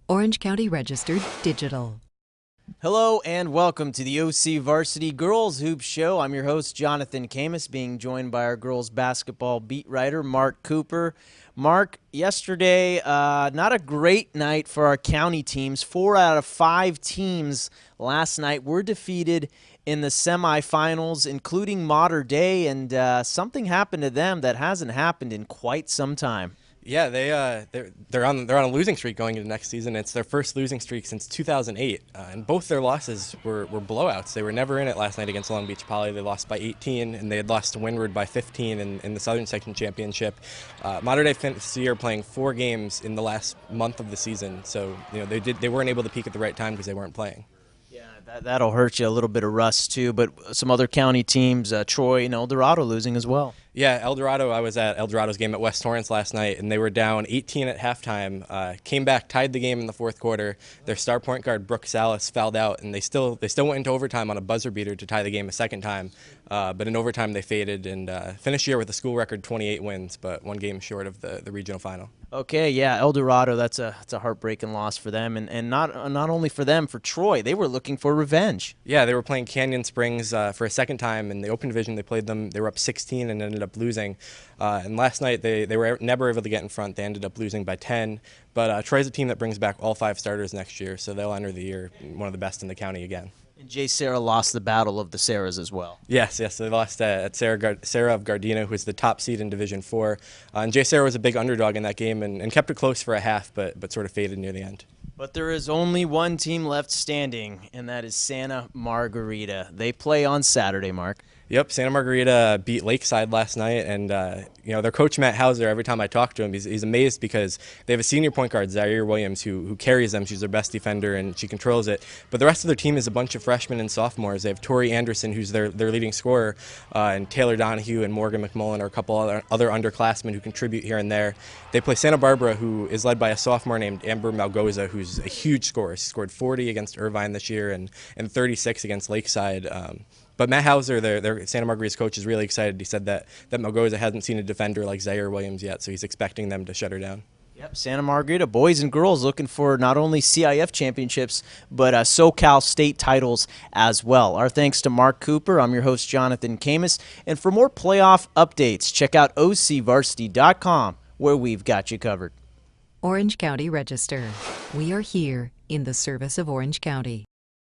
Orange County Registered Digital. Hello and welcome to the OCVarsity Girls Hoops Show. I'm your host, Jonathan Khamis, being joined by our girls basketball beat writer, Mark Cooper. Mark, yesterday, not a great night for our county teams. 4 out of 5 teams last night were defeated in the semifinals, including Mater Dei, and something happened to them that hasn't happened in quite some time. Yeah, they're on a losing streak going into next season. It's their first losing streak since 2008, and both their losses were blowouts. They were never in it last night against Long Beach Poly. They lost by 18, and they had lost to Windward by 15 in the Southern Section Championship. Mater Dei finished the year playing 4 games in the last month of the season, so they weren't able to peak at the right time because they weren't playing. That'll hurt you a little bit of rust too, but some other county teams, Troy and Dorado losing as well. Yeah, El Dorado, I was at El Dorado's game at West Torrance last night, and they were down 18 at halftime, came back, tied the game in the fourth quarter. Their star point guard, Brooke Salas, fouled out, and they still went into overtime on a buzzer beater to tie the game a second time. But in overtime, they faded and finished the year with a school record 28 wins, but 1 game short of the regional final. Okay, yeah, El Dorado, that's a heartbreaking loss for them, and not only for them, for Troy. They were looking for revenge. Yeah, they were playing Canyon Springs for a second time in the Open Division. They played them. They were up 16 and ended up losing. And last night they were never able to get in front. They ended up losing by 10. But Troy's a team that brings back all 5 starters next year, so they'll enter the year one of the best in the county again. And Jay Sarah lost the battle of the Sarahs as well. Yes, they lost at Sarah of Gardena, who was the top seed in Division 4. And Jay Sarah was a big underdog in that game and kept it close for a half, but sort of faded near the end. But there is only one team left standing, and that is Santa Margarita. They play on Saturday, Mark. Yep, Santa Margarita beat Lakeside last night, and their coach Matt Hauser, every time I talk to him, he's amazed because they have a senior point guard, Zaire Williams, who carries them. She's their best defender, and she controls it. But the rest of their team is a bunch of freshmen and sophomores. They have Tori Anderson, who's their leading scorer, and Taylor Donahue and Morgan McMullen are a couple other underclassmen who contribute here and there. They play Santa Barbara, who is led by a sophomore named Amber Malgoza, who's a huge scorer. She scored 40 against Irvine this year and 36 against Lakeside. But Matt Hauser, their Santa Margarita's coach, is really excited. He said that Malgoza hasn't seen a defender like Zaire Williams yet, so he's expecting them to shut her down. Yep, Santa Margarita, boys and girls, looking for not only CIF championships, but SoCal state titles as well. Our thanks to Mark Cooper. I'm your host, Jonathan Khamis. And for more playoff updates, check out OCVarsity.com, where we've got you covered. Orange County Register. We are here in the service of Orange County.